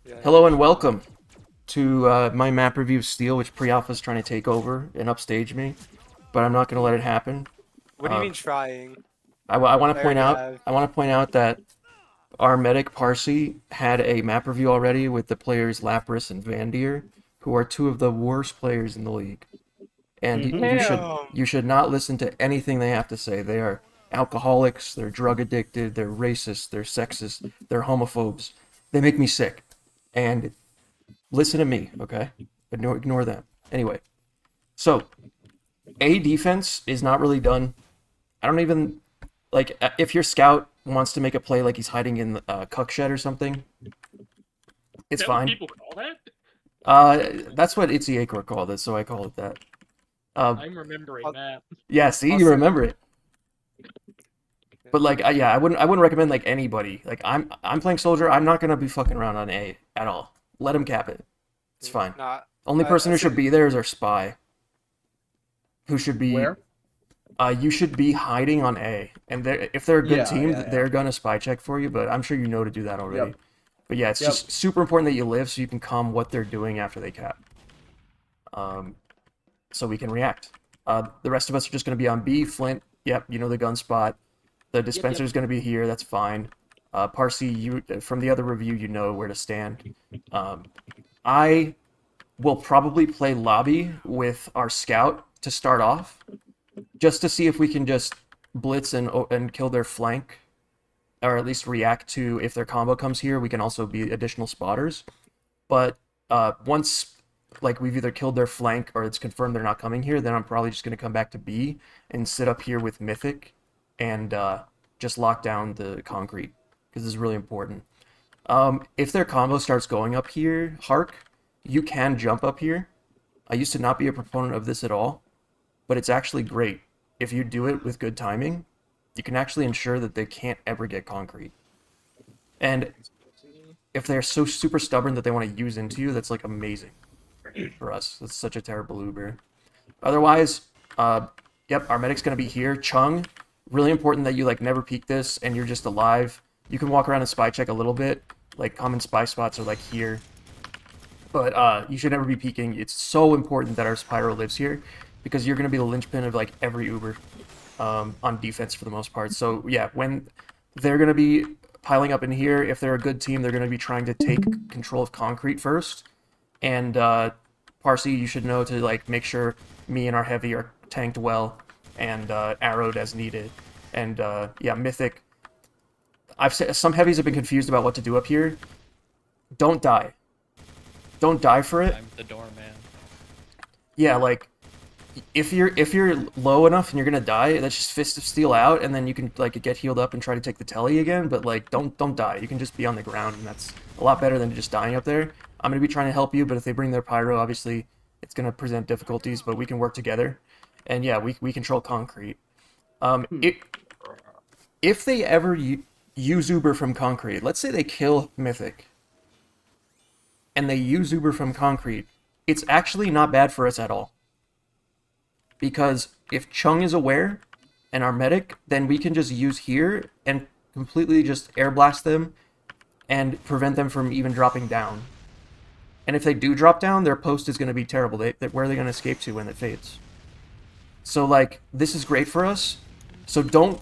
Yeah, Hello and welcome to my map review of Steel, which Pre-Alpha is trying to take over and upstage me, but I'm not going to let it happen. what do you Uh, mean trying? I want I to point already out, have. that our medic Parsi had a map review already with the players Lapras and Vandir, who are two of the worst players in the league, and Hmm. Damn. you should not listen to anything they have to say. They are alcoholics, they're drug addicted, they're racist, they're sexist, they're homophobes. They make me sick, and listen to me, okay? Ignore them. Anyway, so A defense is not really done. I don't even like if your scout wants to make a play like he's hiding in cuck shed or something, Is it's that what fine. people call that? That's what Itzy Acor called it, so I call it that. Uh, I'm remembering I'll, that. yeah, see, I'll you say. remember it. Yeah. But like, yeah, I wouldn't recommend like anybody. Like, I'm playing soldier. I'm not gonna be fucking around on A at all. Let him cap it. It's Yeah. fine. Nah. Only person I who see. should be there is our spy, who should be Where? you should be hiding on A, and if they're a good Yeah, team, yeah, yeah. they're gonna spy check for you. But I'm sure you know to do that already. Yep, But yeah, it's yep. just super important that you live so you can calm what they're doing after they cap, um, so we can react. The rest of us are just gonna be on B. Flint, yep, you know the gun spot. The Yep, dispenser yep. is gonna be here. That's fine. Parsi, you from the other review, you know where to stand. Um, I will probably play lobby with our scout to start off, just to see if we can just blitz and kill their flank, or at least react to if their combo comes here. We can also be additional spotters. But once like we've either killed their flank or it's confirmed they're not coming here, then I'm probably just gonna come back to B and sit up here with Mythic and just lock down the concrete because this is really important. If their combo starts going up here, Hark, you can jump up here. I used to not be a proponent of this at all, but it's actually great. If you do it with good timing, you can actually ensure that they can't ever get concrete. And if they're so super stubborn that they want to use into you, that's like amazing for us. That's such a terrible Uber. Otherwise, yep, our medic's gonna be here. Chung, really important that you like never peek this and you're just alive. You can walk around and spy check a little bit. Like common spy spots are like here, but you should never be peeking. It's so important that our Spyro lives here because you're gonna be the linchpin of like every Uber on defense for the most part. So yeah, when they're gonna be piling up in here, if they're a good team, they're gonna be trying to take control of concrete first. And Parsi, you should know to like make sure me and our heavy are tanked well and arrowed as needed. And yeah, Mythic. I've said some heavies have been confused about what to do up here. Don't die. Don't die for it. I'm the doorman. Yeah, like if you're low enough and you're gonna die, that's just Fist of Steel out, and then you can like get healed up and try to take the telly again. But like, don't die. You can just be on the ground, and that's a lot better than just dying up there. I'm gonna be trying to help you, but if they bring their pyro, obviously it's gonna present difficulties. But we can work together, and yeah, we control concrete. Hmm. If they ever use Uber from concrete, let's say they kill Mythic, and they use Uber from concrete, it's actually not bad for us at all. Because if Chung is aware and our medic, then we can just use here and completely just air blast them and prevent them from even dropping down. And if they do drop down, their post is going to be terrible. Where are they going to escape to when it fades? So like this is great for us. So don't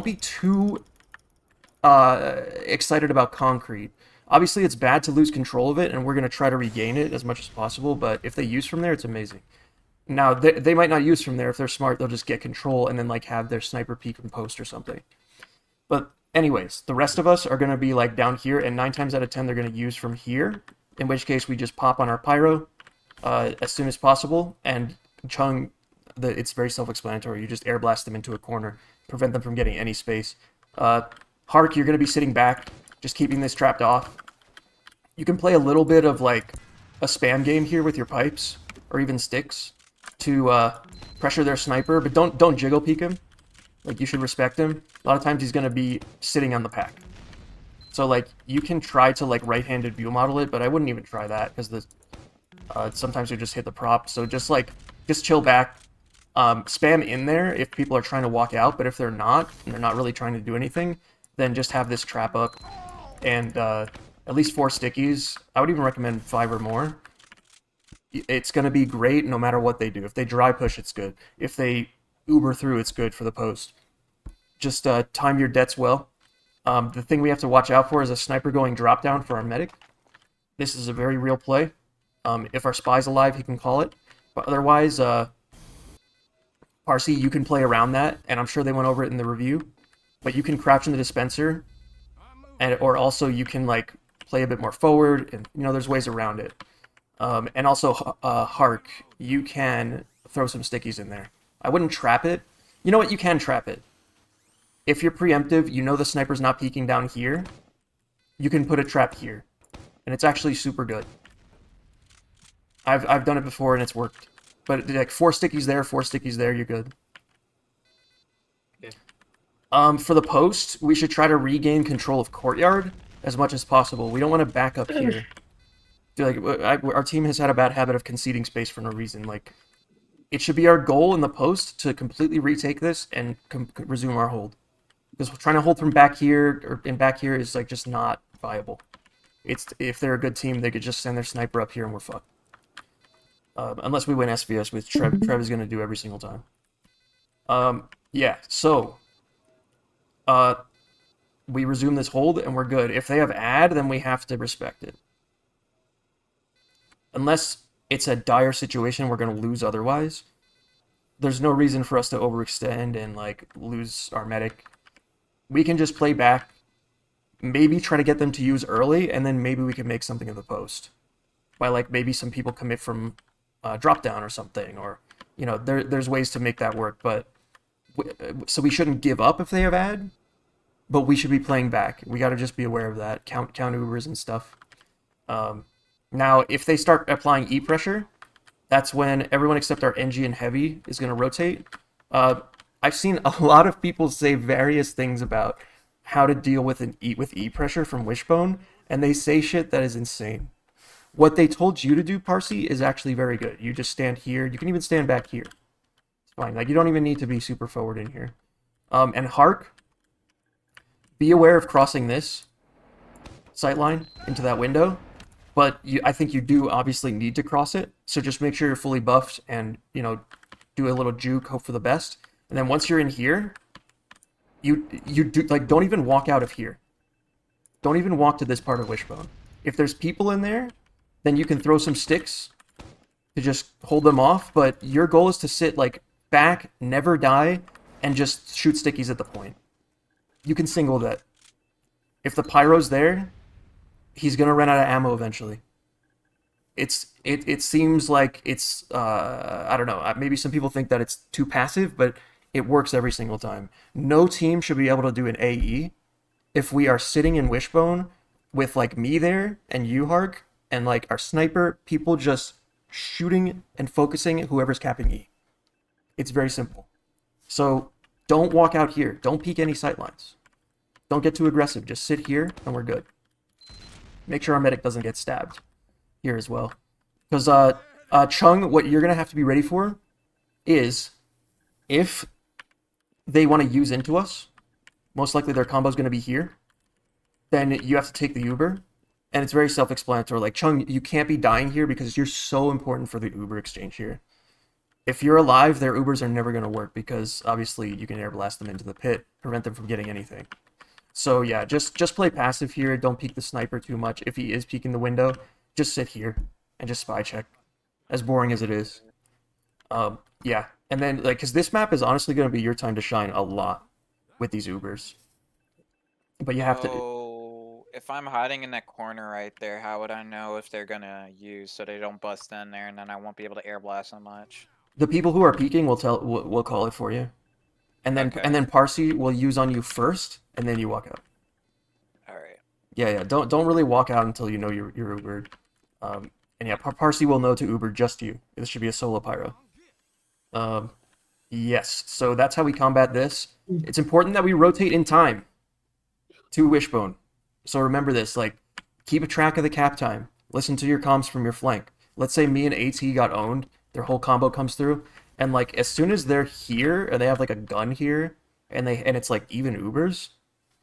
be too excited about concrete. Obviously, it's bad to lose control of it, and we're going to try to regain it as much as possible. But if they use from there, it's amazing. Now they might not use from there. If they're smart, they'll just get control and then like have their sniper peek and post or something. But anyways, the rest of us are gonna be like down here, and 9 times out of 10 they're gonna use from here. In which case we just pop on our pyro as soon as possible, and Chung, it's very self-explanatory. You just air blast them into a corner, prevent them from getting any space. Uh, Hark, you're gonna be sitting back, just keeping this trapped off. You can play a little bit of like a spam game here with your pipes or even sticks to pressure their sniper, but don't jiggle peek him. Like you should respect him. A lot of times he's gonna be sitting on the pack. So like you can try to like right-handed view model it, but I wouldn't even try that because the sometimes you just hit the prop. So just chill back. Spam in there if people are trying to walk out, but if they're not, and they're not really trying to do anything, then just have this trap up and at least 4 stickies. I would even recommend 5 or more. It's going to be great no matter what they do. If they dry push, it's good. If they Uber through, it's good for the post. Just time your debts well. The thing we have to watch out for is a sniper going drop down for our medic. This is a very real play. If our spy's alive, he can call it. But otherwise, Parsi, you can play around that, and I'm sure they went over it in the review. But you can crouch in the dispenser, or also you can like play a bit more forward, and there's ways around it. And also, Hark, you can throw some stickies in there. I wouldn't trap it. You know what? You can trap it. If you're preemptive, the sniper's not peeking down here, you can put a trap here. And it's actually super good. I've done it before and it's worked. But like 4 stickies there, 4 stickies there, you're good. Okay. For the post, we should try to regain control of courtyard as much as possible. We don't want to back up here. Our team has had a bad habit of conceding space for no reason. Like, it should be our goal in the post to completely retake this and resume our hold. Because trying to hold from back here or in back here is like just not viable. If they're a good team, they could just send their sniper up here and we're fucked. Unless we win SVS, which Trev is going to do every single time. Yeah, so we resume this hold and we're good. If they have ad, then we have to respect it. Unless it's a dire situation we're going to lose otherwise, there's no reason for us to overextend and like lose our medic. We can just play back, maybe try to get them to use early, and then maybe we can make something of the post. By like maybe some people commit from drop down or something, or there's ways to make that work. But so we shouldn't give up if they have ad, but we should be playing back. We got to just be aware of that. Count Ubers and stuff. Now, if they start applying E pressure, that's when everyone except our NG and Heavy is going to rotate. I've seen a lot of people say various things about how to deal with E pressure from Wishbone, and they say shit that is insane. What they told you to do, Parsi, is actually very good. You just stand here. You can even stand back here. It's fine. Like, you don't even need to be super forward in here. And Hark, be aware of crossing this sightline into that window. But I think you do obviously need to cross it. So just make sure you're fully buffed and, do a little juke, hope for the best. And then once you're in here, you do like don't even walk out of here. Don't even walk to this part of Wishbone. If there's people in there, then you can throw some sticks to just hold them off. But your goal is to sit like back, never die, and just shoot stickies at the point. You can single that. If the pyro's there, he's gonna run out of ammo eventually. It seems like it's I don't know. Maybe some people think that it's too passive, but it works every single time. No team should be able to do an AE if we are sitting in Wishbone with like me there and you, Hark, and like our sniper, people just shooting and focusing whoever's capping E. It's very simple. So don't walk out here. Don't peek any sightlines. Don't get too aggressive. Just sit here and we're good. Make sure our medic doesn't get stabbed here as well. Because Chung, what you're going to have to be ready for is if they want to use into us, most likely their combo is going to be here, then you have to take the Uber. And it's very self-explanatory. Like, Chung, you can't be dying here because you're so important for the Uber exchange here. If you're alive, their Ubers are never going to work because obviously you can air blast them into the pit, prevent them from getting anything. So yeah, just play passive here. Don't peek the sniper too much. If he is peeking the window, just sit here and just spy check. As boring as it is. Yeah. And then, like, because this map is honestly going to be your time to shine a lot with these Ubers. But you have to... So, if I'm hiding in that corner right there, how would I know if they're going to use so they don't bust in there and then I won't be able to air blast so much? The people who are peeking will call it for you. And then Parsi will use on you first, and then you walk out. Alright. Yeah. Don't really walk out until you know you're Ubered. And yeah, Parsi will know to Uber just you. This should be a solo pyro. Yes, so that's how we combat this. It's important that we rotate in time to Wishbone. So remember this, like, keep a track of the cap time. Listen to your comms from your flank. Let's say me and AT got owned, their whole combo comes through, and like as soon as they're here, or they have like a gun here, and it's like even Ubers,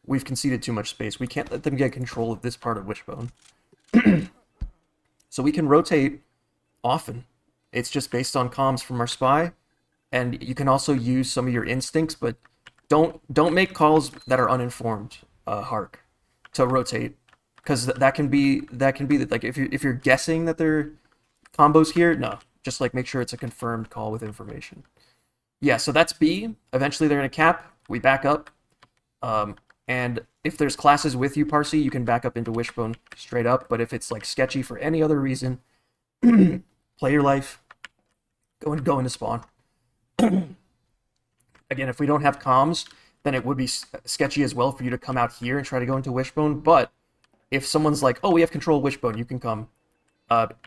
we've conceded too much space. We can't let them get control of this part of Wishbone. So we can rotate often. It's just based on comms from our spy, and you can also use some of your instincts, but don't make calls that are uninformed, Hark, to rotate, because that can be like if you're guessing that there are combos here, no, just like make sure it's a confirmed call with information. Yeah, so that's B. Eventually they're gonna cap. We back up, and if there's classes with you, Parsi, you can back up into Wishbone straight up. But if it's like sketchy for any other reason, play your life. Go into spawn. Again, if we don't have comms, then it would be sketchy as well for you to come out here and try to go into Wishbone. But if someone's like, oh, we have control of Wishbone, you can come.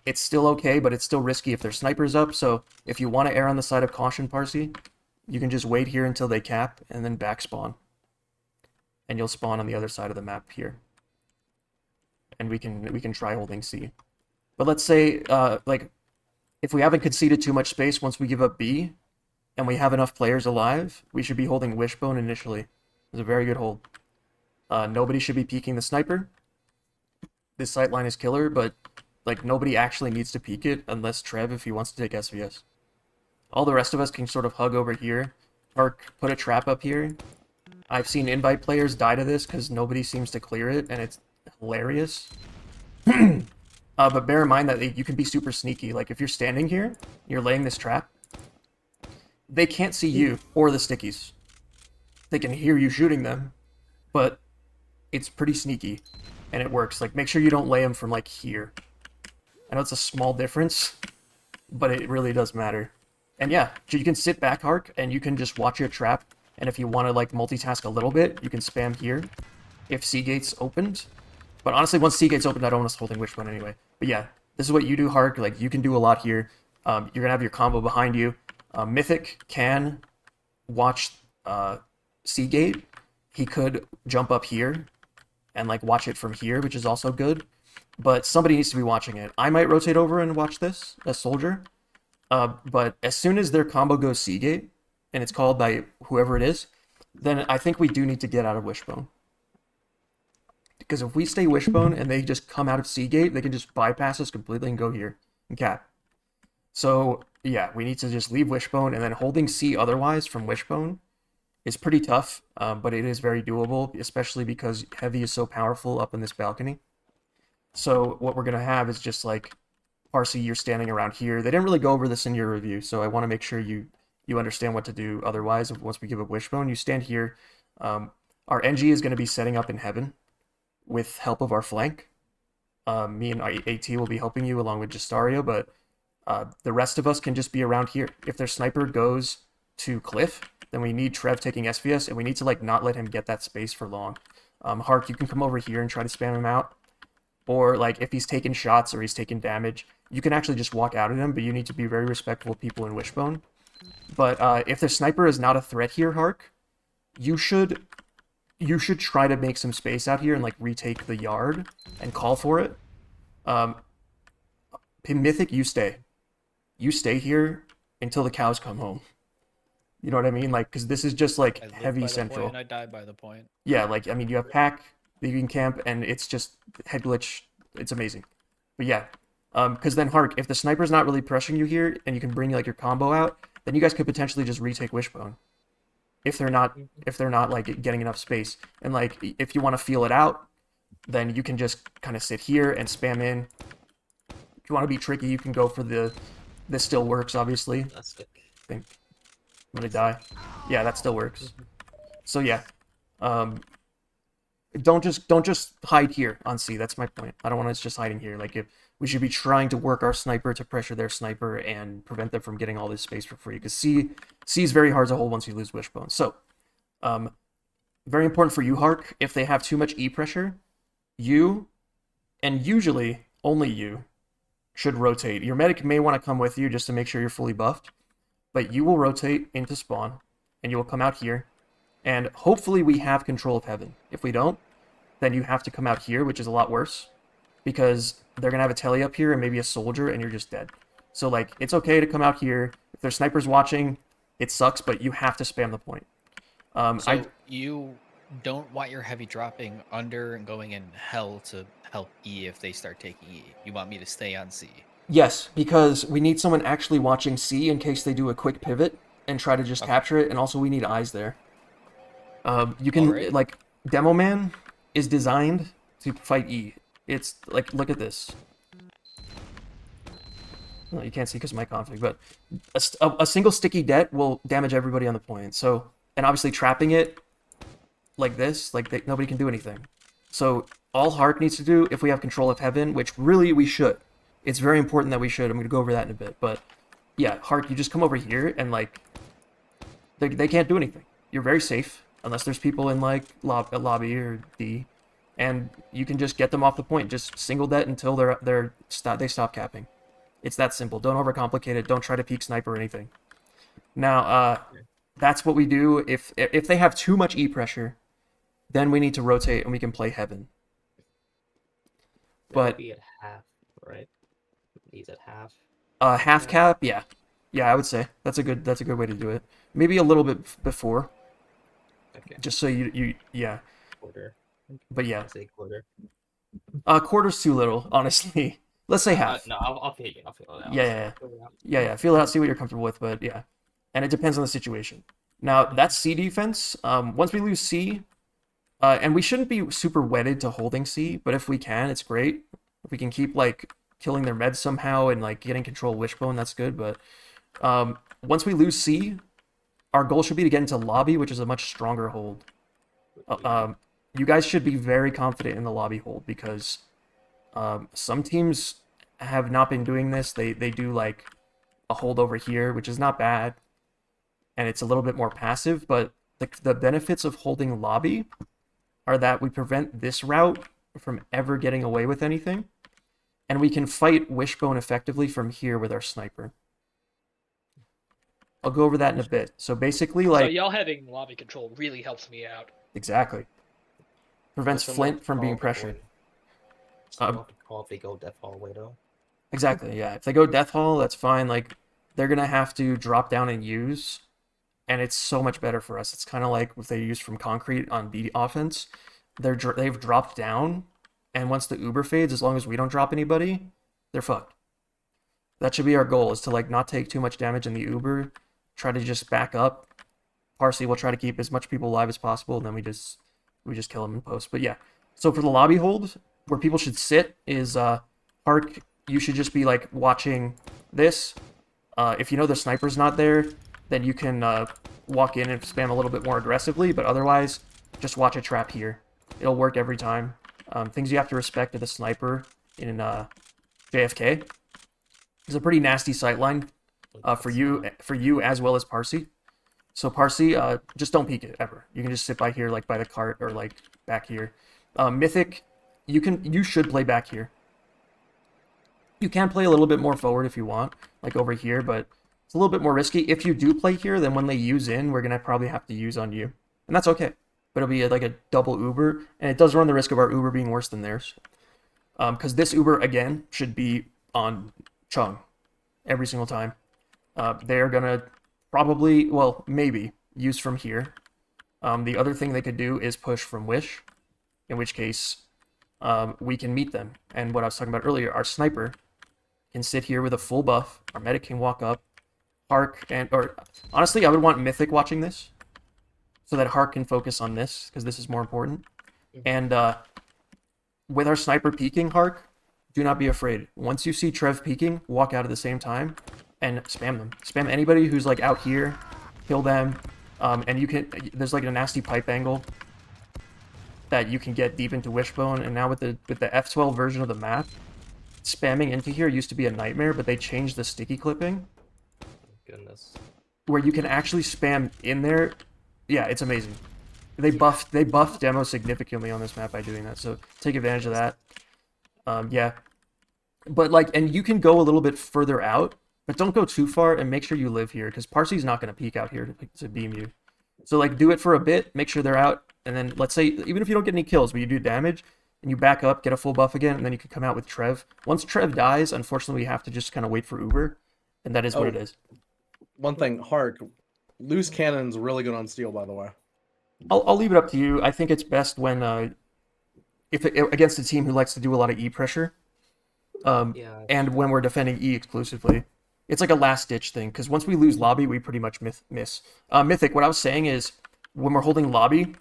It's still okay, but it's still risky if their sniper's up. So if you want to err on the side of caution, Parsi, you can just wait here until they cap and then back spawn. And you'll spawn on the other side of the map here. And we can try holding C. But let's say, like, if we haven't conceded too much space once we give up B, and we have enough players alive, we should be holding Wishbone initially. It's a very good hold. Nobody should be peeking the sniper. This sightline is killer, but like nobody actually needs to peek it unless Trev, if he wants to take SVS. All the rest of us can sort of hug over here, or put a trap up here. I've seen invite players die to this because nobody seems to clear it, and it's hilarious. But bear in mind that you can be super sneaky. Like if you're standing here, you're laying this trap, they can't see you or the stickies. They can hear you shooting them, but it's pretty sneaky, and it works. Like, make sure you don't lay them from, like, here. I know it's a small difference, but it really does matter. And yeah, you can sit back, Hark, and you can just watch your trap, and if you want to, like, multitask a little bit, you can spam here if C-Gate's opened. But honestly, once C-Gate's opened, I don't want us holding Wishbone anyway. But yeah, this is what you do, Hark. Like, you can do a lot here. You're going to have your combo behind you. Mythic can watch Seagate. He could jump up here and like watch it from here, which is also good. But somebody needs to be watching it. I might rotate over and watch this as Soldier. But as soon as their combo goes Seagate, and it's called by whoever it is, then I think we do need to get out of Wishbone. Because if we stay Wishbone and they just come out of Seagate, they can just bypass us completely and go here and cap. So yeah, we need to just leave Wishbone, and then holding C otherwise from Wishbone is pretty tough, but it is very doable, especially because Heavy is so powerful up in this balcony. So what we're going to have is just like, Parsi, you're standing around here. They didn't really go over this in your review, so I want to make sure you understand what to do otherwise. Once we give up Wishbone, you stand here. Our NG is going to be setting up in Heaven with help of our flank. Me and AT will be helping you along with Justario, but the rest of us can just be around here. If their sniper goes to Cliff, then we need Trev taking SVS, and we need to like not let him get that space for long. Hark, you can come over here and try to spam him out. Or like if he's taking shots or he's taking damage, you can actually just walk out at him, but you need to be very respectful of people in Wishbone. But if the sniper is not a threat here, Hark, you should try to make some space out here and like retake the yard and call for it. Mythic, you stay. You stay here until the cows come home. You know what I mean? Like, because this is just like I live Heavy by the central. point and I die by the point. Yeah, like, I mean, you have Pack, leaving camp, and it's just head glitch. It's amazing. But yeah, because then Hark, if the sniper's not really pressuring you here, and you can bring like your combo out, then you guys could potentially just retake Wishbone. If they're not like getting enough space, and like if you want to feel it out, then you can just kind of sit here and spam in. If you want to be tricky, you can go for the. This still works, obviously. Plastic. I think I'm gonna die. Yeah, that still works. So yeah, don't just hide here on C. That's my point. I don't want us just hiding here. Like, if we should be trying to work our sniper to pressure their sniper and prevent them from getting all this space for free. Because C is very hard to hold once you lose Wishbone. So, very important for you, Hark. If they have too much E pressure, you, and usually only you, should rotate. Your medic may want to come with you just to make sure you're fully buffed, but you will rotate into spawn, and you will come out here, and hopefully we have control of Heaven. If we don't, then you have to come out here, which is a lot worse, because they're going to have a telly up here and maybe a soldier, and you're just dead. So, like, it's okay to come out here. If there's snipers watching, it sucks, but you have to spam the point. So you don't want your heavy dropping under and going in hell to help E if they start taking E. You want me to stay on C. Yes, because we need someone actually watching C in case they do a quick pivot and try to just Okay. capture it, and also we need eyes there. You can, Alright. like, Demo Man is designed to fight E. It's, like, look at this. Well, you can't see because of my config, but a single sticky det will damage everybody on the point. So, and obviously trapping it like this, like nobody can do anything. So all Hark needs to do, if we have control of Heaven, which really we should, it's very important that we should. I'm going to go over that in a bit, but yeah, Hark, you just come over here and like they can't do anything. You're very safe unless there's people in like lobby or D, and you can just get them off the point. Just single det until they stop capping. It's that simple. Don't overcomplicate it. Don't try to peek snipe or anything. Now, that's what we do. If they have too much E pressure, then we need to rotate and we can play Heaven. That would But be at half, right? He's at half. half cap, yeah, I would say that's a good way to do it. Maybe a little bit before, Okay. just so you yeah. Quarter. But yeah, I say quarter. quarter's too little, honestly. Let's say half. No, I'll feel it. I'll feel it out. Yeah. Feel it out, see what you're comfortable with, but yeah. And it depends on the situation. Now, that's C defense. Once we lose C, and we shouldn't be super wedded to holding C, but if we can, it's great. If we can keep, like, killing their meds somehow and, like, getting control of Wishbone, that's good, but once we lose C, our goal should be to get into lobby, which is a much stronger hold. You guys should be very confident in the lobby hold, because some teams have not been doing this. They do like a hold over here, which is not bad, and it's a little bit more passive. But the benefits of holding lobby are that we prevent this route from ever getting away with anything, and we can fight Wishbone effectively from here with our sniper. I'll go over that in a bit. So basically, So like, y'all having lobby control really helps me out. exactly prevents Flint from being pressured. Someone could call if they go death hallway though. Exactly, yeah. If they go Death Hall, that's fine. Like, they're gonna have to drop down and use, and it's so much better for us. It's kind of like what they use from Concrete on B offense. They've dropped down, and once the Uber fades, as long as we don't drop anybody, they're fucked. That should be our goal, is to, like, not take too much damage in the Uber, try to just back up. Parsley will try to keep as much people alive as possible, and then we just kill them in post. But yeah, so for the lobby hold, where people should sit is Hark. You should just be like watching this. If you know the sniper's not there, then you can walk in and spam a little bit more aggressively. But otherwise, just watch a trap here. It'll work every time. Things you have to respect are the sniper in JFK. It's a pretty nasty sightline for you as well as Parsi. So Parsi, just don't peek it ever. You can just sit by here, like by the cart, or like back here. Mythic, you should play back here. You can play a little bit more forward if you want, like over here, but it's a little bit more risky. If you do play here, then when they use in, we're gonna probably have to use on you, and that's okay. But it'll be like a double Uber, and it does run the risk of our Uber being worse than theirs. Because this Uber again should be on Chung every single time. They're gonna probably, well, maybe use from here. The other thing they could do is push from Wish, in which case we can meet them. And what I was talking about earlier, our sniper can sit here with a full buff. Our medic can walk up. Hark or honestly, I would want Mythic watching this, so that Hark can focus on this, because this is more important. And with our sniper peeking, Hark, do not be afraid. Once you see Trev peeking, walk out at the same time and spam them. Spam anybody who's like out here, kill them. And you can, there's like a nasty pipe angle that you can get deep into Wishbone. And now with the F12 version of the map, spamming into here used to be a nightmare, but they changed the sticky clipping. Goodness. Where you can actually spam in there. Yeah, it's amazing. They buffed demo significantly on this map by doing that, so take advantage of that. Yeah. But like, and you can go a little bit further out, but don't go too far, and make sure you live here, because Parsy's not going to peek out here to beam you. So like, do it for a bit, make sure they're out, and then let's say, even if you don't get any kills, but you do damage, and you back up, get a full buff again, and then you can come out with Trev. Once Trev dies, unfortunately, we have to just kind of wait for Uber, and that is what it is. One thing, Hark, loose cannon's really good on steel, by the way. I'll leave it up to you. I think it's best when against a team who likes to do a lot of E pressure, Yeah. and when we're defending E exclusively. It's like a last ditch thing because once we lose lobby, we pretty much miss. Mythic, what I was saying is when we're holding lobby,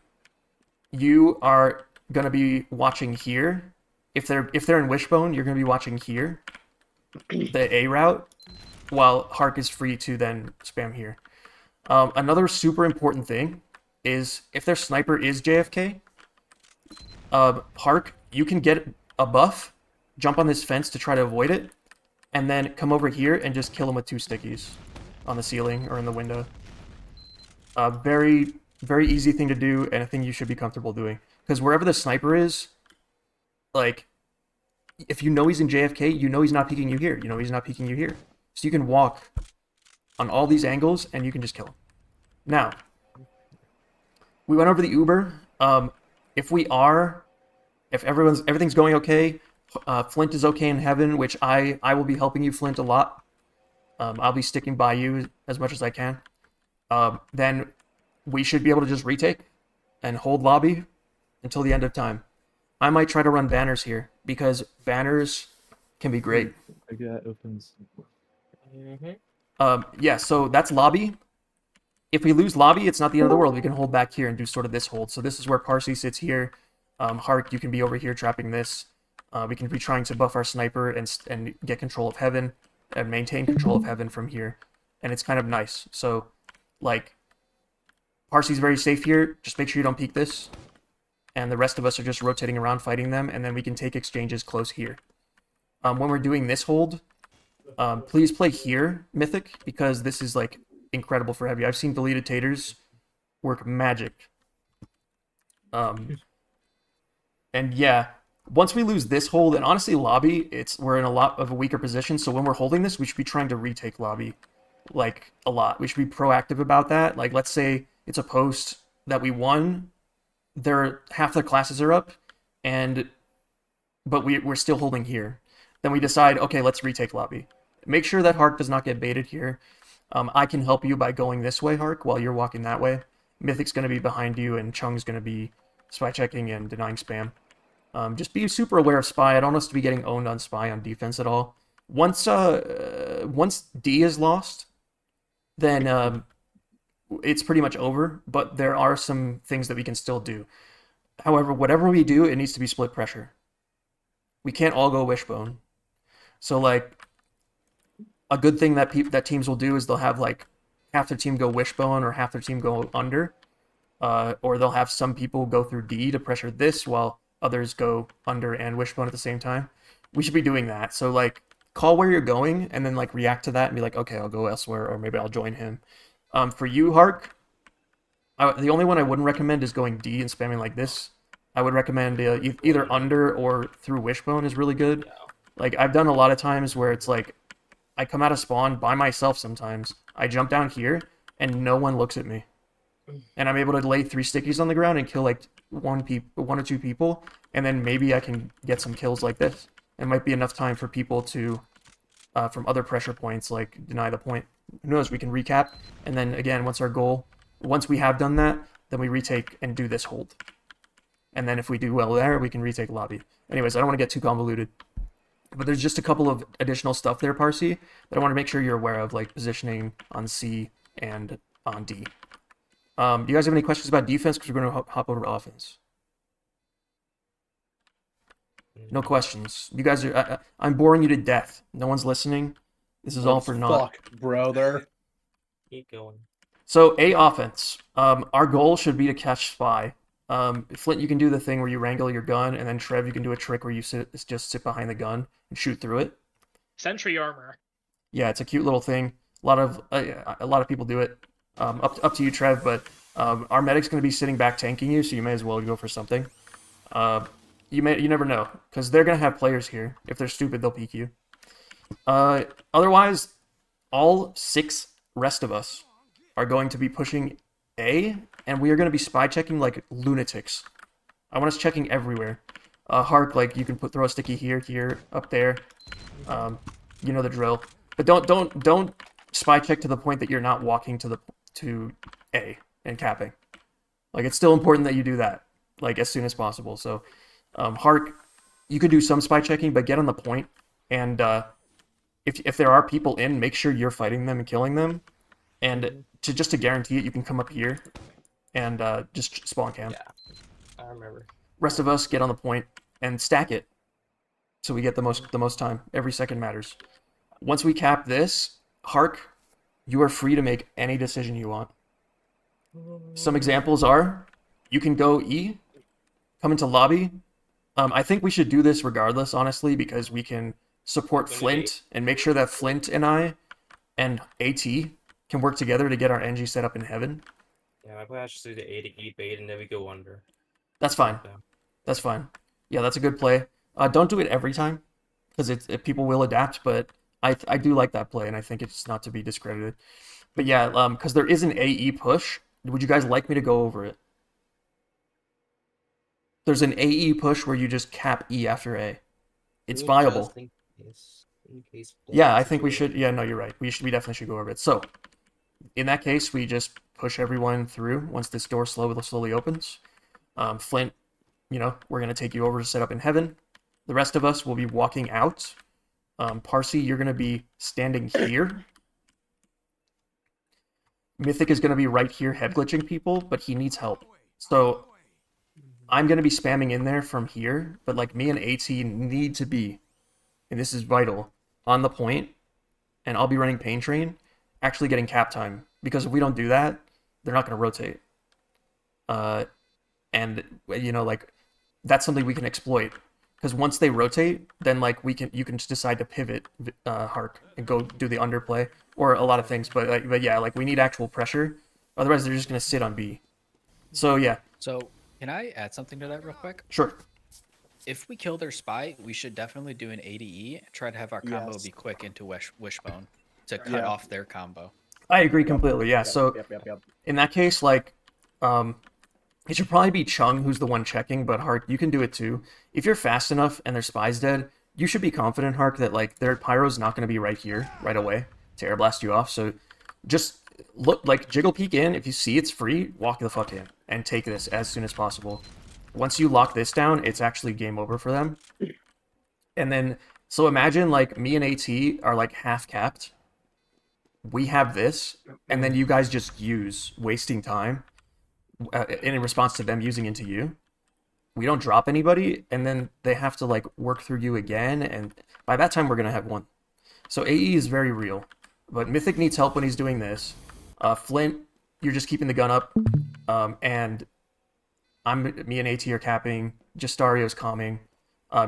you are gonna be watching here. If they're in Wishbone, you're gonna be watching here, the A route, while Hark is free to then spam here. Another super important thing is if their sniper is JFK, Hark, you can get a buff, jump on this fence to try to avoid it, and then come over here and just kill him with 2 stickies on the ceiling or in the window. Very, very easy thing to do, and a thing you should be comfortable doing. Because wherever the sniper is, like, if you know he's in JFK, you know he's not peeking you here. You know he's not peeking you here. So you can walk on all these angles, and you can just kill him. Now, we went over the Uber. If everything's going okay, Flint is okay in heaven, which I will be helping you, Flint, a lot. I'll be sticking by you as much as I can. Then we should be able to just retake and hold lobby until the end of time. I might try to run banners here because banners can be great. Maybe that opens. Yeah, so that's lobby. If we lose lobby, it's not the end of the world. We can hold back here and do sort of this hold. So this is where Parsi sits here. Hark, you can be over here trapping this. We can be trying to buff our sniper and get control of heaven and maintain control of heaven from here. And it's kind of nice. So, like, Parsi's very safe here. Just make sure you don't peek this. And the rest of us are just rotating around fighting them. And then we can take exchanges close here. When we're doing this hold, please play here, Mythic, because this is, like, incredible for heavy. I've seen deleted taters work magic. And yeah, once we lose this hold, and honestly lobby, we're in a lot of a weaker position, so when we're holding this, we should be trying to retake lobby, like, a lot. We should be proactive about that. Like, let's say it's a post that we won, half their classes are up, but we're still holding here. Then we decide, okay, let's retake lobby. Make sure that Hark does not get baited here. I can help you by going this way, Hark, while you're walking that way. Mythic's going to be behind you, and Chung's going to be spy checking and denying spam. Just be super aware of spy. I don't want us to be getting owned on spy on defense at all. Once D is lost, then it's pretty much over, but there are some things that we can still do. However, whatever we do, it needs to be split pressure. We can't all go wishbone. So, like, a good thing that teams will do is they'll have, like, half their team go wishbone or half their team go under. Or they'll have some people go through D to pressure this while others go under and wishbone at the same time. We should be doing that. So, like, call where you're going and then, like, react to that and be like, okay, I'll go elsewhere, or maybe I'll join him. For you, Hark, the only one I wouldn't recommend is going D and spamming like this. I would recommend either under or through wishbone is really good. Like, I've done a lot of times where it's like, I come out of spawn by myself sometimes. I jump down here, and no one looks at me. And I'm able to lay 3 stickies on the ground and kill, like, one or two people, and then maybe I can get some kills like this. It might be enough time for people to, from other pressure points, like, deny the point. Who knows, we can recap, and then, again, once we have done that, then we retake and do this hold. And then if we do well there, we can retake lobby. Anyways, I don't want to get too convoluted. But there's just a couple of additional stuff there, Parsi, that I want to make sure you're aware of, like positioning on C and on D. Do you guys have any questions about defense? Because we're going to hop over to offense. No questions. You guys are... I'm boring you to death. No one's listening. This is all for naught. Fuck, brother. Keep going. So, A, offense. Our goal should be to catch spy. Flint, you can do the thing where you wrangle your gun, and then Trev, you can do a trick where you just sit behind the gun and shoot through it. Sentry armor. Yeah, it's a cute little thing. A lot of people do it. Up to you, Trev, but our medic's going to be sitting back tanking you, so you may as well go for something. You never know, because they're going to have players here. If they're stupid, they'll peek you. Otherwise, all 6 rest of us are going to be pushing A, and we are going to be spy checking like lunatics. I want us checking everywhere. Hark, like, you can throw a sticky here, up there. You know the drill. But don't spy check to the point that you're not walking to A and capping. Like, it's still important that you do that, like, as soon as possible. So, Hark, you could do some spy checking, but get on the point, and if there are people in, make sure you're fighting them and killing them. And to guarantee it, you can come up here and just spawn camp. Yeah, I remember. Rest of us get on the point and stack it, so we get the most time. Every second matters. Once we cap this, Hark, you are free to make any decision you want. Some examples are, you can go E, come into lobby. I think we should do this regardless, honestly, because we can support Flint and make sure that Flint and I and AT can work together to get our NG set up in heaven. Yeah, I probably should do the A to E bait and then we go under. That's fine. That's fine. Yeah, that's a good play. Don't do it every time, because people will adapt, but I do like that play, and I think it's not to be discredited. But yeah, because there is an AE push. Would you guys like me to go over it? There's an AE push where you just cap E after A. It's viable. Yeah, I think we should. Yeah, no, you're right. We definitely should go over it. So, in that case, we just push everyone through once this door slowly opens. Flint, we're gonna take you over to set up in heaven. The rest of us will be walking out. Parsi, you're gonna be standing here. Mythic is gonna be right here, head glitching people, but he needs help. So I'm gonna be spamming in there from here, but like me and AT need to be, and this is vital, on the point, and I'll be running Pain Train, actually getting cap time, because if we don't do that, they're not gonna rotate. And like, that's something we can exploit, because once they rotate, then like you can just decide to pivot Hark and go do the underplay or a lot of things. But yeah, like, we need actual pressure, otherwise they're just gonna sit on B. So yeah. So can I add something to that real quick? Sure. If we kill their spy, we should definitely do an ADE and try to have our combo be quick into Wishbone to cut off their combo. I agree completely. Yeah. So in that case, like, it should probably be Chung who's the one checking, but Hark, you can do it too. If you're fast enough and their spy's dead, you should be confident, Hark, that like their pyro's not going to be right here right away to air blast you off. So just look, like, jiggle peek in. If you see it's free, walk the fuck in and take this as soon as possible. Once you lock this down, it's actually game over for them. And then, so imagine like me and AT are like half capped. We have this, and then you guys just use, wasting time in response to them using into you. We don't drop anybody, and then they have to like work through you again, and by that time we're gonna have one. So AE is very real, but Mythic needs help when he's doing this. Flint, you're just keeping the gun up, and me and AT are capping. Justario's calming.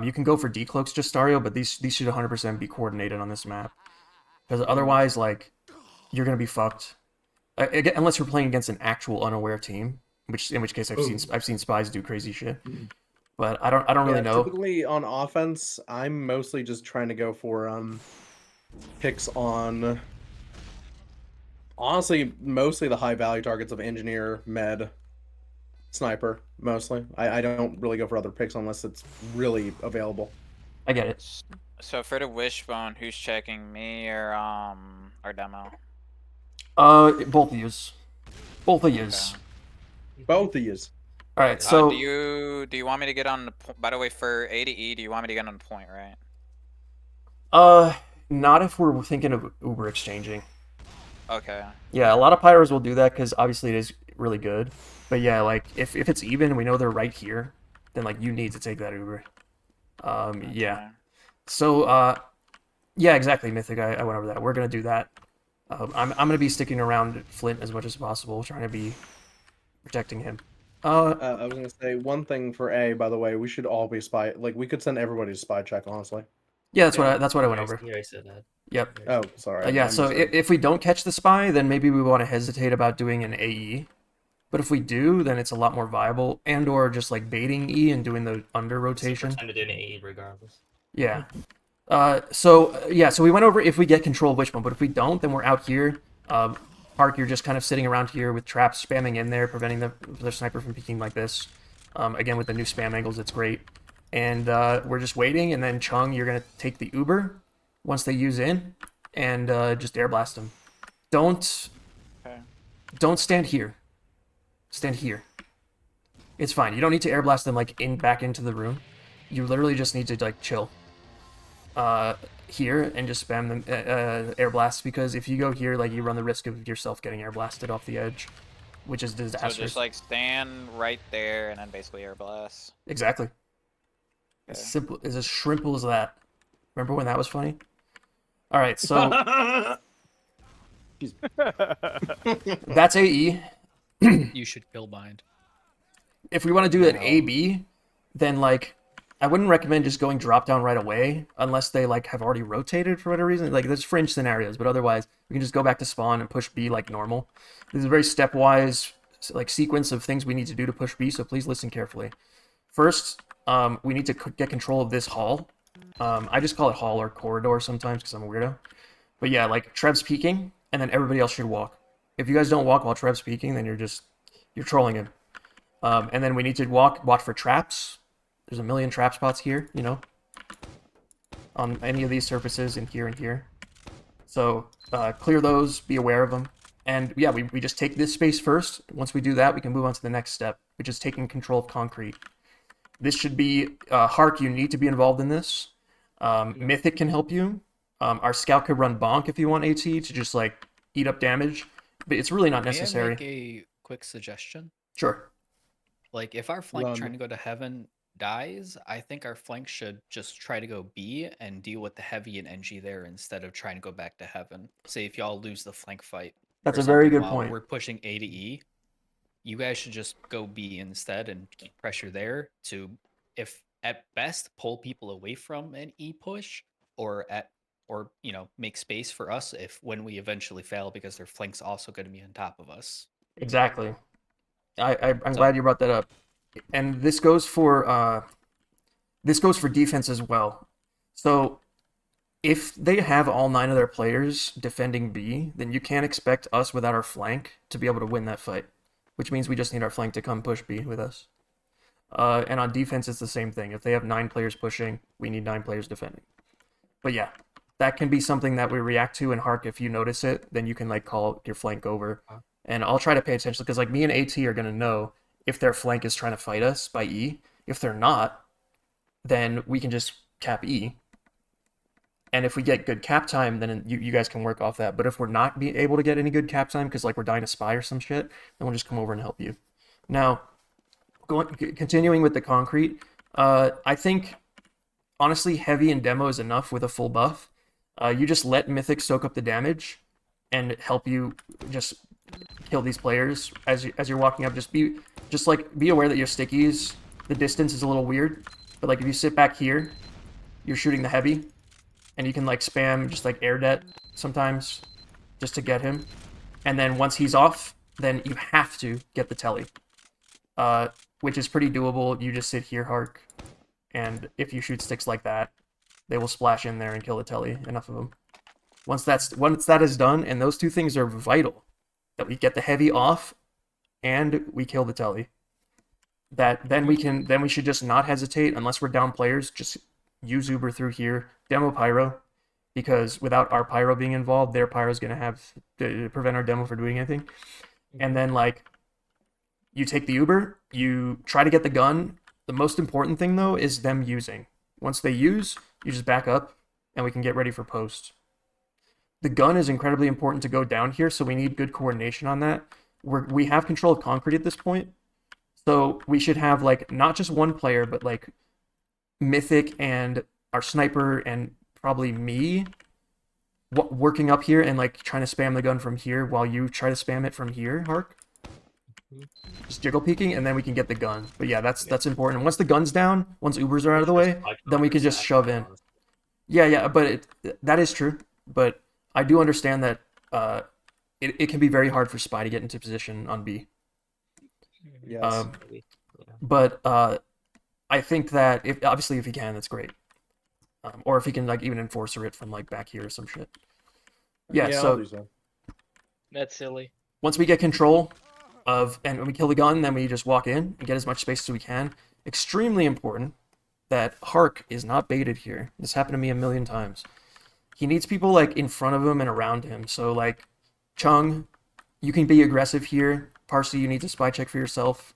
You can go for decloaks Justario, but these should 100% be coordinated on this map, because otherwise, like, you're gonna be fucked. Unless you're playing against an actual unaware team, in which case I've seen spies do crazy shit. But I don't really know. Typically on offense, I'm mostly just trying to go for picks on, honestly, mostly the high value targets of engineer, med, sniper, mostly. I don't really go for other picks unless it's really available. I get it. So for the Wishbone, who's checking, me or demo? Both of yous. Both of yous. Both of yous. All right. So do you want me to get on the by the way, for A to E, do you want me to get on the point, right? Not if we're thinking of Uber exchanging. Okay. Yeah, a lot of pyros will do that because obviously it is really good. But yeah, like, if it's even, we know they're right here, then like you need to take that Uber. Yeah. So yeah, exactly, Mythic. I went over that. We're gonna do that. I'm gonna be sticking around Flint as much as possible, trying to be protecting him. I was gonna say one thing for A. By the way, we should all be spy. Like, we could send everybody to spy check. Honestly. Yeah, that's what I went over. Yeah, I said that. Yep. Oh, sorry. Yeah. So if we don't catch the spy, then maybe we want to hesitate about doing an AE. But if we do, then it's a lot more viable, and/or just like baiting E and doing the under rotation. Time to do an AE regardless. Yeah. So we went over if we get control of Wishbone, but if we don't, then we're out here. Park, you're just kind of sitting around here with traps spamming in there, preventing the sniper from peeking like this. Again, with the new spam angles, it's great. And we're just waiting, and then Chung, you're gonna take the Uber once they use in, and just air blast them. Don't stand here. Stand here. It's fine. You don't need to air blast them like back into the room. You literally just need to like chill. Here and just spam them air blasts, because if you go here, like, you run the risk of yourself getting air blasted off the edge, which is So disastrous. just like stand right there and then basically air blast. Exactly. As Okay. simple as shrimple as that. Remember when that was funny? All right, so that's AE. You should kill bind. If we want to do an No. AB, then like I wouldn't recommend just going drop down right away unless they like have already rotated for whatever reason. Like there's fringe scenarios, but otherwise we can just go back to spawn and push B like normal. This is a very stepwise like sequence of things we need to do to push B, so please listen carefully. First, we need to get control of this hall. I just call it hall or corridor sometimes because I'm a weirdo. But yeah, like Trev's peeking, and then everybody else should walk. If you guys don't walk while Trev's peeking, then you're trolling him. And then we need to watch for traps. There's a million trap spots here, you know, on any of these surfaces, and here. So clear those, be aware of them. And yeah, we just take this space first. Once we do that, we can move on to the next step, which is taking control of concrete. This should be, Hark, you need to be involved in this. Mythic can help you. Our scout could run bonk if you want AT to just like eat up damage, but it's really not necessary. May I make a quick suggestion? Sure. Like, if our flank Run. trying to go to heaven dies, I think our flank should just try to go B and deal with the heavy and NG there instead of trying to go back to heaven. Say if y'all lose the flank fight. That's or a very something good while point. We're pushing A to E. You guys should just go B instead and keep pressure there to, if at best, pull people away from an E push, or you know, make space for us if when we eventually fail, because their flank's also going to be on top of us. Exactly. I'm glad you brought that up. And this goes for defense as well. So if they have all 9 of their players defending B, then you can't expect us without our flank to be able to win that fight, which means we just need our flank to come push B with us. And on defense, it's the same thing. If they have 9 players pushing, we need 9 players defending. But yeah, that can be something that we react to, and Hark, if you notice it, then you can like call your flank over. And I'll try to pay attention, because like me and AT are going to know if their flank is trying to fight us by E. If they're not, then we can just cap E. And if we get good cap time, then you guys can work off that. But if we're not able to get any good cap time because like we're dying to spy or some shit, then we'll just come over and help you. Now, continuing with the concrete, I think honestly heavy and demo is enough with a full buff. You just let Mythic soak up the damage and help you just kill these players as you're walking up. Just be aware that your stickies, the distance is a little weird, but like if you sit back here, you're shooting the heavy, and you can like spam just like air det sometimes just to get him, and then once he's off, then you have to get the telly, which is pretty doable. You just sit here, Hark, and if you shoot sticks like that, they will splash in there and kill the telly. Enough of them. Once that is done, and those 2 things are vital, that we get the heavy off and we kill the telly, then we should just not hesitate unless we're down players. Just use Uber through here, demo pyro, because without our pyro being involved, their pyro is going to have to prevent our demo from doing anything. And then like you take the Uber, you try to get the gun. The most important thing though is them using. Once they use, you just back up and we can get ready for post. The gun is incredibly important to go down here, so we need good coordination on that. We have control of concrete at this point, so we should have like not just one player, but like Mythic and our sniper and probably me working up here and like trying to spam the gun from here while you try to spam it from here, Hark. Just jiggle peeking, and then we can get the gun. But yeah, that's important. Once the gun's down, once Ubers are out of the way, then we can just shove in. Yeah, but that is true. But I do understand that it can be very hard for Spy to get into position on B. Yes. But I think that if he can, that's great. Or if he can like even enforcer it from like back here or some shit. Yeah, I'll so do so. That's silly. once we get control of and when we kill the gun, then we just walk in and get as much space as we can. Extremely important that Hark is not baited here. This happened to me a million times. He needs people like in front of him and around him. So like Chung, you can be aggressive here. Parsi, you need to spy check for yourself.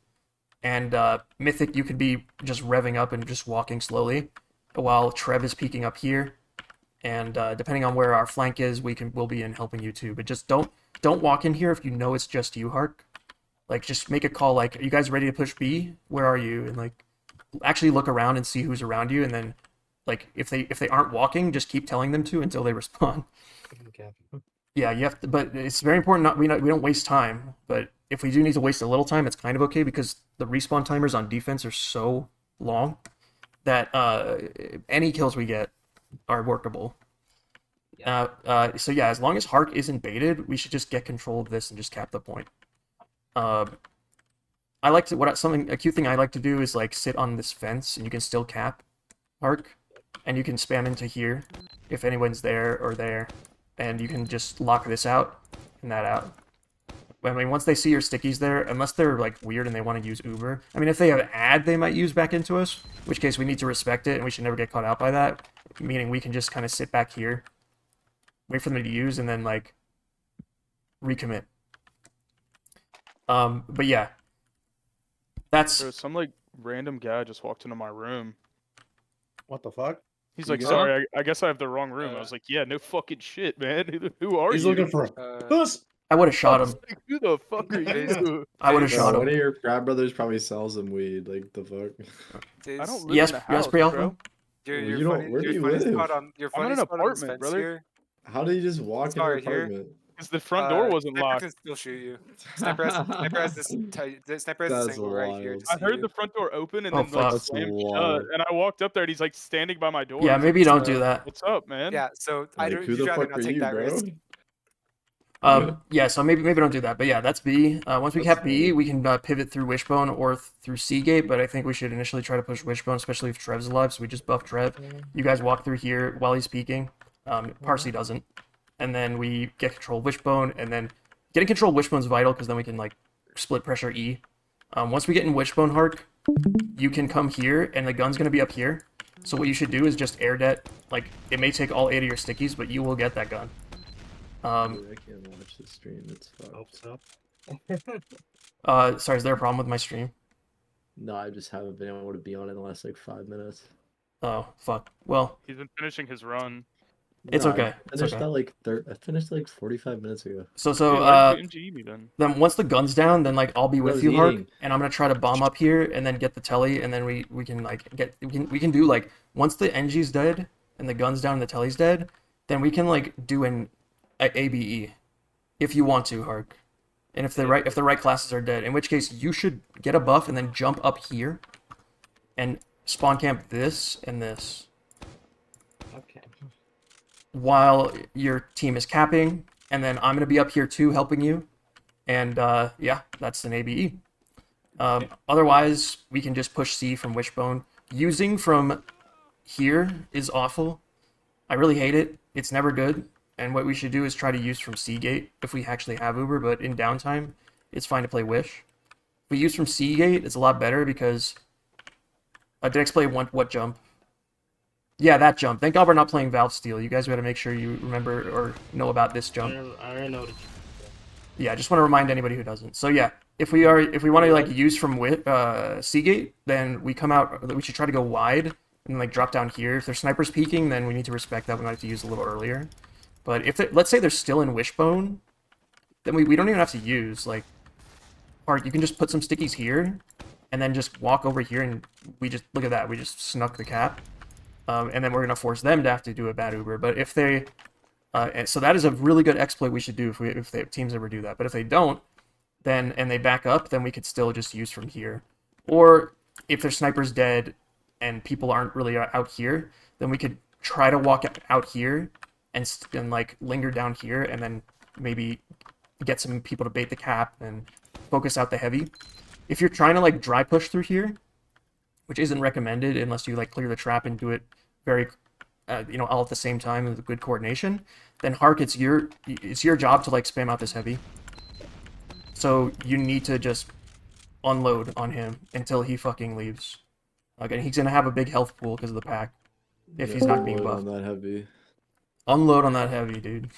And Mythic, you could be just revving up and just walking slowly, while Trev is peeking up here. And depending on where our flank is, we'll be in helping you too. But just don't walk in here if you know it's just you, Hark. Like, just make a call. Like, are you guys ready to push B? Where are you? And like, actually look around and see who's around you, and then like if they aren't walking, just keep telling them to until they respond. Okay. Yeah, you have to, but it's very important we don't waste time. But if we do need to waste a little time, it's kind of okay because the respawn timers on defense are so long that any kills we get are workable. So yeah, as long as Hark isn't baited, we should just get control of this and just cap the point. I like to a cute thing I like to do is like sit on this fence and you can still cap Hark, and you can spam into here if anyone's there or there, and you can just lock this out and that out. I mean, once they see your stickies there, unless they're like weird and they want to use Uber. I mean, if they have ad, they might use back into us, in which case we need to respect it and we should never get caught out by that. Meaning we can just kind of sit back here, wait for them to use, and then like recommit. But yeah, that's Bro, some like random guy just walked into my room. What the fuck? He's You like, good? sorry, I guess I have the wrong room. I was like, yeah, no fucking shit, man. Who are He's you? looking for a puss. I would have I shot was him. like, who the fuck are you? I would have Bro, shot one him. of your frat brothers probably sells some weed. Like the fuck. I don't live Yes, in the yes, house, pre-alpha. bro. Well, you don't- where do you live? Your I'm funny in an spot on this apartment, fence brother. here. How did you just walk It's in your right here. apartment? Because the front door wasn't Sniper locked. can still shoot you. Sniper has this sniper has this That's angle right here. wild. To I see heard you. the front door open and Oh, then like fuck. That's slammed wild. shut. And I walked up there and he's like standing by my door. Yeah, He's maybe like, don't do that. what's up, man? Yeah, so Like, who you'd the rather fuck not are take you, that bro? risk. Yeah, so maybe don't do that. But yeah, that's B. Once we That's cap B, fine. we can pivot through Wishbone or through Seagate, but I think we should initially try to push Wishbone, especially if Trev's alive, so we just buff Trev. You guys walk through here while he's peeking. Parsley doesn't. And then we get control of Wishbone, and then getting control of Wishbone's vital, because then we can, like, split pressure E. Once we get in Wishbone Hark, you can come here, and the gun's going to be up here. So what you should do is just air det. Like, it may take all 8 of your stickies, but you will get that gun. Dude, I can't watch the stream. It's fucked. Hope so. Sorry, is there a problem with my stream? No, I just haven't been able to be on it in the last like 5 minutes. Oh, fuck. Well, He's been finishing his run. it's No, okay. I It's finished okay. that like I finished like 45 minutes ago. So, Hey, why did you MGE me then? once the gun's down, then like I'll be I with was you, Hark, eating. and I'm gonna try to bomb up here and then get the telly, and then we can like we can do like once the NG's dead and the gun's down and the telly's dead, then we can like do an ABE if you want to, Hark. And if the right classes are dead, in which case you should get a buff and then jump up here and spawn camp this and this Okay. while your team is capping, and then I'm gonna be up here too helping you, and yeah, that's an ABE. Otherwise, we can just push C from Wishbone. Using from here is awful. I really hate it. It's never good. And what we should do is try to use from Seagate if we actually have Uber, but in downtime, it's fine to play Wish. If we use from Seagate, it's a lot better because... did I explain what jump? Yeah, that jump. Thank God we're not playing Valve Steel. You guys gotta make sure you remember or know about this jump. I already know. Yeah, I just want to remind anybody who doesn't. So yeah, if we want to like use from Seagate, then we come out. We should try to go wide and like drop down here. If their snipers peeking, then we need to respect that. We might have to use a little earlier. But if let's say they're still in Wishbone, then we don't even have to use like. Or you can just put some stickies here, and then just walk over here, and we just look at that. We just snuck the cap, and then we're gonna force them to have to do a bad Uber. But if they and so that is a really good exploit we should do if the teams ever do that. But if they don't, then and they back up, then we could still just use from here. Or if their sniper's dead and people aren't really out here, then we could try to walk out here and like linger down here, and then maybe get some people to bait the cap and focus out the heavy. If you're trying to like dry push through here, which isn't recommended unless you like clear the trap and do it very all at the same time with good coordination, then Hark, it's your job to like spam out this heavy. So you need to just unload on him until he fucking leaves. Okay, he's gonna have a big health pool because of the pack if he's not being Unload buffed. on that heavy. Unload on that heavy, dude.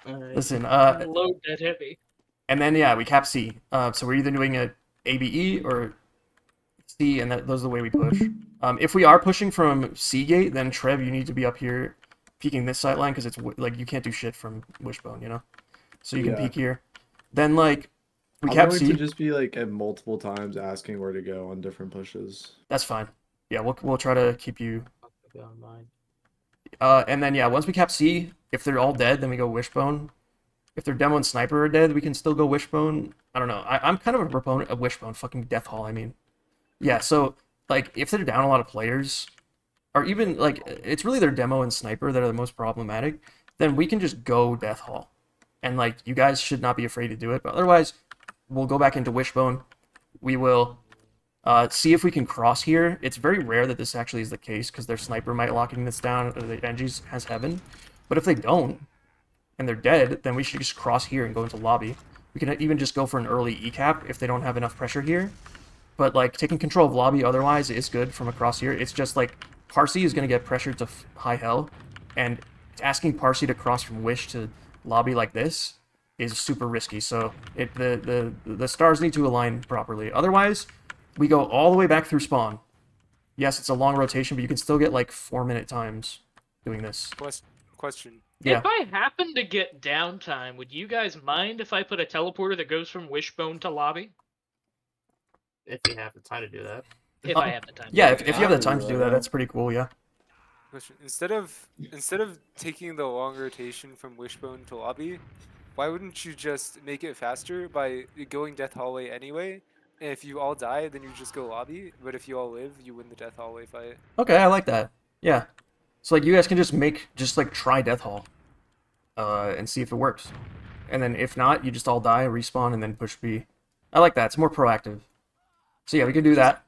Alright. Listen, Load that heavy. and then yeah, we cap C. So we're either doing a ABE or C, and those are the way we push. If we are pushing from C gate, then Trev, you need to be up here peeking this sight line because it's like you can't do shit from Wishbone, you know? So you can Yeah. peek here. Then, like, we I'm cap going C. to just be like at multiple times asking where to go on different pushes. That's fine. Yeah, we'll try to keep you. Be on mine. And then, yeah, once we cap C, if they're all dead, then we go Wishbone. If their demo and sniper are dead, we can still go Wishbone. I don't know. I'm kind of a proponent of Wishbone. Fucking Death Hall, I mean. Yeah, so, like, if they're down a lot of players, or even, like, it's really their demo and sniper that are the most problematic, then we can just go Death Hall. And, like, you guys should not be afraid to do it. But otherwise, we'll go back into Wishbone. We will see if we can cross here. It's very rare that this actually is the case, because their sniper might locking this down, or the Engis has heaven. But if they don't, and they're dead, then we should just cross here and go into lobby. We can even just go for an early E-cap if they don't have enough pressure here. But, like, taking control of lobby otherwise is good from across here. It's just, like, Parsi is going to get pressured to high hell, and asking Parsi to cross from Wish to lobby like this is super risky. So the stars need to align properly. Otherwise, we go all the way back through spawn. Yes, it's a long rotation, but you can still get, like, 4-minute times doing this. Question. Yeah. If I happen to get downtime, would you guys mind if I put a teleporter that goes from Wishbone to lobby? If you have the time to do that. If I have the time. Yeah, to if you have the time to do that, that's pretty cool, yeah. Question. Instead of taking the long rotation from Wishbone to lobby, why wouldn't you just make it faster by going Death Hallway anyway? And if you all die, then you just go lobby. But if you all live, you win the Death Hallway fight. Okay, I like that. Yeah. So, like, you guys can just like try Death Hall, and see if it works. And then if not, you just all die, respawn, and then push B. I like that. It's more proactive. So yeah, we can do that.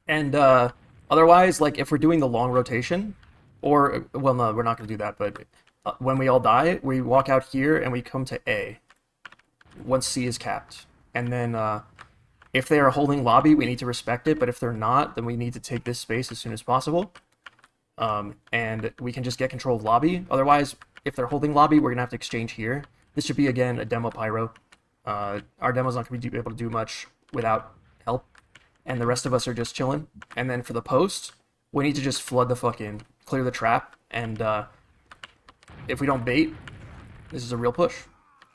And otherwise, like, if we're doing the long rotation, or, well, no, we're not going to do that, but when we all die, we walk out here and we come to A once C is capped. And then if they are holding lobby, we need to respect it, but if they're not, then we need to take this space as soon as possible. And we can just get control of lobby. Otherwise, if they're holding lobby, we're going to have to exchange here. This should be, again, a demo pyro. Our demo's not going to be able to do much without help. And the rest of us are just chilling. And then for the post, we need to just flood the fucking, clear the trap. And if we don't bait, this is a real push.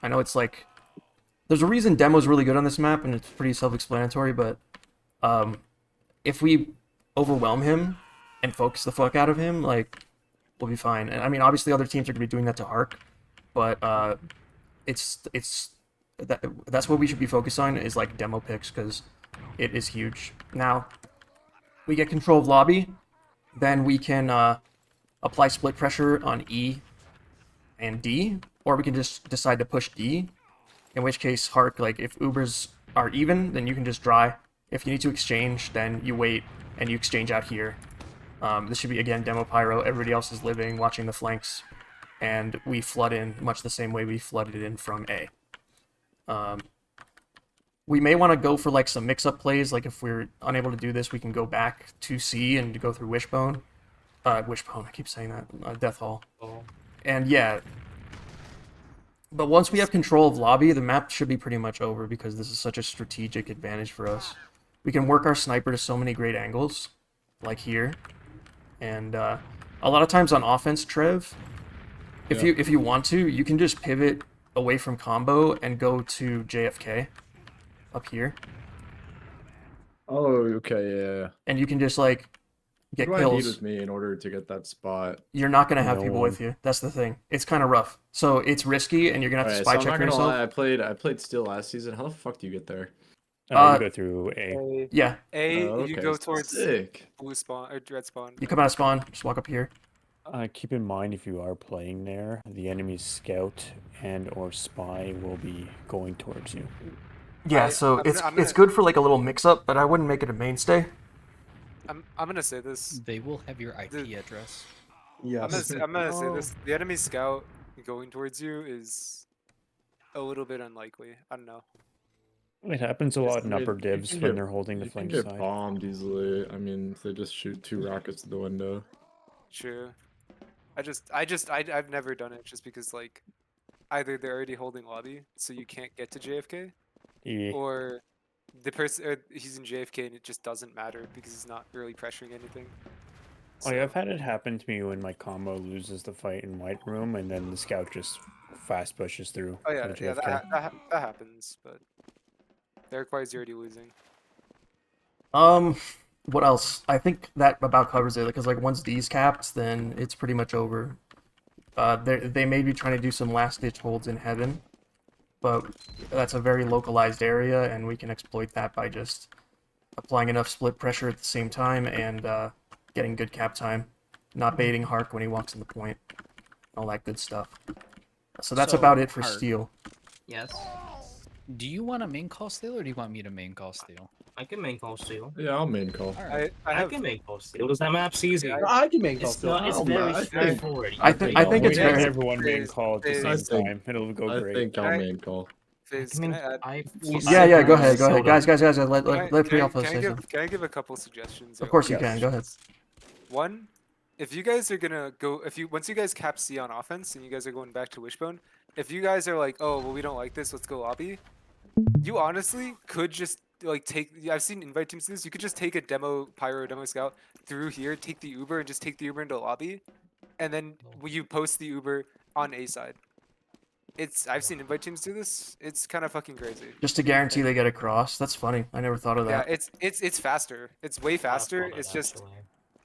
I know it's like, there's a reason demo's really good on this map, and it's pretty self-explanatory, but if we overwhelm him and focus the fuck out of him, like, we'll be fine. And I mean, obviously other teams are going to be doing that to Hark, but that's what we should be focused on, is like demo picks, because it is huge. Now, we get control of lobby, then we can apply split pressure on E and D, or we can just decide to push D, in which case, Hark, like, if Ubers are even, then you can just dry. If you need to exchange, then you wait, and you exchange out here. This should be, again, demo pyro. Everybody else is living, watching the flanks, and we flood in much the same way we flooded in from A. We may want to go for, like, some mix-up plays. Like, if we're unable to do this, we can go back to C and go through Wishbone. Wishbone, I keep saying that. Death Hall. Oh. And, yeah. But once we have control of lobby, the map should be pretty much over, because this is such a strategic advantage for us. We can work our sniper to so many great angles, like here. And a lot of times on offense, Trev, if you want to, you can just pivot away from combo and go to JFK up here. Oh, okay, yeah. And you can just, like, get What do I need kills. with me in order to get that spot? You're not going to have No people one. with you. That's the thing. It's kind of rough. So it's risky, and you're going to have to Alright, spy so I'm check not for gonna yourself. lie, I played Steel last season. How the fuck do you get there? Uh, You go through A. Yeah, A, Oh, you okay, go towards sick. blue spawn or red spawn. you come out of spawn, just walk up here. Keep in mind, if you are playing there, the enemy's scout and or spy will be going towards you. Yeah, so I'm it's gonna- good for, like, a little mix-up, but I wouldn't make it a mainstay. I'm gonna say this. They will have your IP address. Yes. I'm gonna say this. The enemy scout going towards you is a little bit unlikely. I don't know. It happens a lot in I mean, upper you divs can when get- they're holding the You can flank get side. bombed easily. I mean, if they just shoot 2 rockets to the window. True. I've never done it just because, like, either they're already holding lobby, so you can't get to JFK, Yeah. or the person he's in JFK and it just doesn't matter because he's not really pressuring anything. Oh yeah, I've had it happen to me when my combo loses the fight in white room and then the scout just fast pushes through. Oh yeah, with yeah, JFK. that happens, but that requires you already losing. What else? I think that about covers it because like once D's capped, then it's pretty much over. They may be trying to do some last ditch holds in heaven, but that's a very localized area, and we can exploit that by just applying enough split pressure at the same time and getting good cap time, not baiting Hark when he walks in the point, all that good stuff. So that's about it for Hark, steel. Yes. Do you want to main call Steel or do you want me to main call Steel? I can main call Steel. Yeah, I'll main call. All right. I I have can main call Steel. Because that map's easy. Yeah, I can make It's still. not. It's Oh, very I think- straightforward. I think it's We very. have everyone main Phase- call at the phase- same I think- time. It'll go I great. think I'll Can I- main call. Fizz, I mean, can I, Yeah, go ahead, guys, guys, let can I, Pre-Alpha say something. can I give a couple suggestions? Of or course you Yes. can. Go ahead. One, if you guys are gonna go, once you guys cap C on offense and you guys are going back to Wishbone, if you guys are like, oh well, we don't like this, let's go lobby. You honestly could just like take. I've seen invite teams do this. You could just take a demo pyro, demo scout through here, take the Uber, and just take the Uber into lobby, and then you post the Uber on A side. I've seen invite teams do this. It's kind of fucking crazy. Just to guarantee they get across. That's funny. I never thought of Yeah, that. it's faster. It's way faster. It's just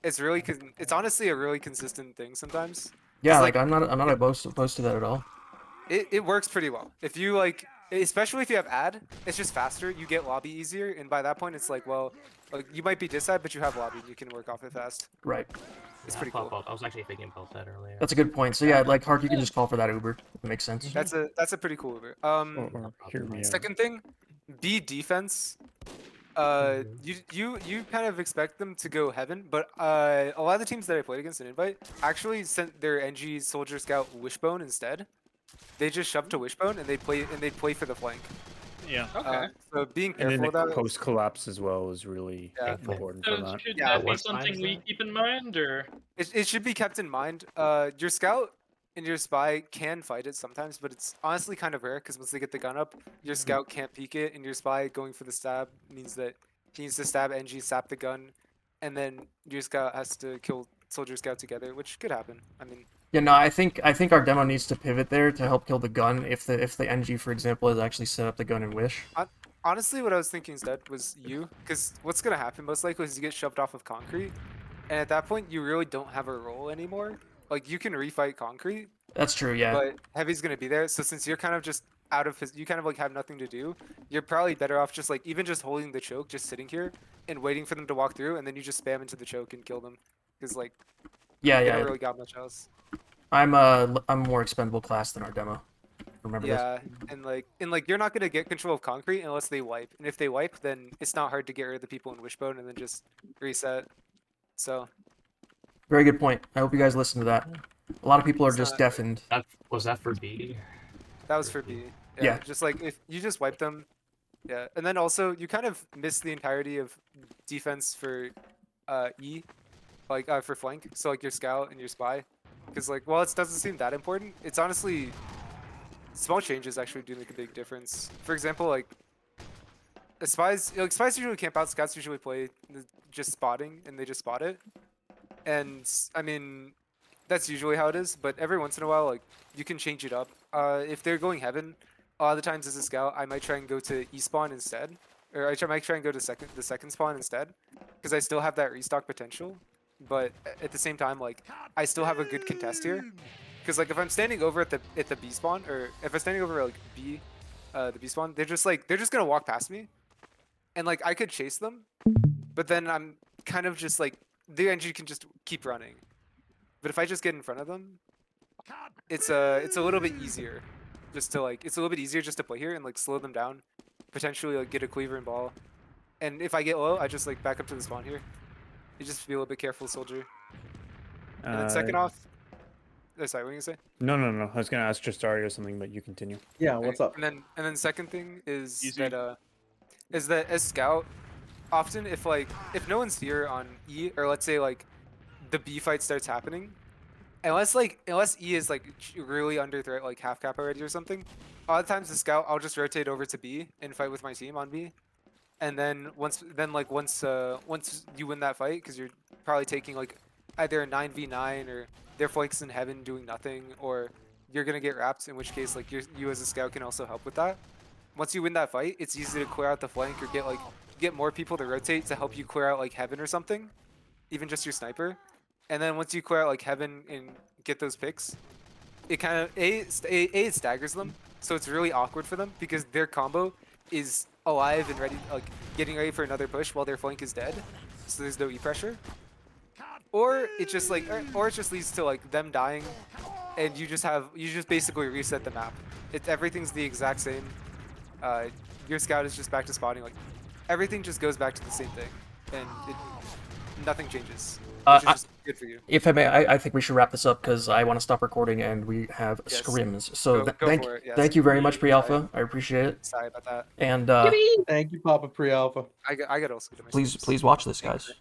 it's really it's honestly a really consistent thing sometimes. Yeah, It's like I'm not opposed to that at all. It works pretty well. If you like, especially if you have ad, it's just faster. You get lobby easier, and by that point, it's like, well, like you might be disside, but you have lobby, and you can work off it fast. Right. It's pretty cool. I was actually thinking about that earlier. That's a good point. So yeah, like Hark, you can just call for that Uber. It makes sense. That's a pretty cool Uber. Or hear me out. Second thing, B defense. You kind of expect them to go heaven, but a lot of the teams that I played against in invite actually sent their NG soldier scout wishbone instead. They just shoved to wishbone and they play for the flank. Yeah. Okay. So being And then careful the about it. post collapse as well is really Yeah. important So for that. should Yeah, that be what time something is we that? keep in mind, or It should be kept in mind. Your scout and your spy can fight it sometimes, but it's honestly kind of rare because once they get the gun up, your scout can't peek it, and your spy going for the stab means that he needs to stab NG, sap the gun, and then your scout has to kill soldier scout together, which could happen. I mean, Yeah, no, I think our demo needs to pivot there to help kill the gun if the NG, for example, has actually set up the gun and wish. honestly, what I was thinking instead was you, because what's gonna happen most likely is you get shoved off of concrete, and at that point you really don't have a role anymore. Like you can refight concrete, That's true, yeah. but Heavy's gonna be there. So since you're kind of just out of his, you kind of like have nothing to do. You're probably better off just like even just holding the choke, just sitting here and waiting for them to walk through, and then you just spam into the choke and kill them, because like Yeah, they yeah. don't really got much else. I'm a more expendable class than our demo. Remember this. Yeah, and like you're not gonna get control of concrete unless they wipe, and if they wipe, then it's not hard to get rid of the people in Wishbone and then just reset. So Very good point. I hope you guys listen to that. A lot of people are It's just not- deafened. Was that for B? that was for B. Yeah. Just like if you just wipe them, yeah, and then also you kind of miss the entirety of defense for E, like for flank. So like your scout and your spy, because like while it doesn't seem that important, it's honestly small changes actually do make a big difference. For example, like spies usually camp out, scouts usually play just spotting, and they just spot it. And I mean, that's usually how it is. But every once in a while, like you can change it up. If they're going heaven, a lot of the times as a scout, I might try and go to E spawn instead, or might try and go to the second spawn instead, because I still have that restock potential. But at the same time, like I still have a good contest here, because like if I'm standing over at the B spawn, or if I'm standing over like B, the B spawn, they're just gonna walk past me, and like I could chase them, but then I'm kind of just like the NG can just keep running. But if I just get in front of them, it's a little bit easier, just to like it's a little bit easier just to play here and like slow them down, potentially like get a cleaver and ball, and if I get low, I just like back up to the spawn here. You just be a little bit careful, soldier. And then second off, oh, sorry, what were you gonna say? No. I was gonna ask Justari or something, but you continue. Yeah, what's up? And then second thing is Easy. that as scout, often if no one's here on E, or let's say like the B fight starts happening, unless E is like really under threat, like half cap already or something, a lot of times the scout I'll just rotate over to B and fight with my team on B, and then once you win that fight, because you're probably taking like either a 9v9 or their flanks in heaven doing nothing, or you're gonna get wrapped. In which case, like you as a scout can also help with that. Once you win that fight, it's easy to clear out the flank or get more people to rotate to help you clear out like heaven or something, even just your sniper. And then once you clear out like heaven and get those picks, it kind of it staggers them, so it's really awkward for them because their combo is alive and ready, like getting ready for another push while their flank is dead, so there's no E pressure. Or it just like, or it just leads to like them dying, and you just basically reset the map. Everything's the exact same. Your scout is just back to spawning. Like everything just goes back to the same thing, and nothing changes. Which is just good for you. If I may, I think we should wrap this up because I want to stop recording and we have Yes. scrims. So Go for it, yes. thank you very much, Pre-Alpha. I appreciate it. Sorry about that. And Thank you, Papa Pre-Alpha. I got also. please watch this, guys.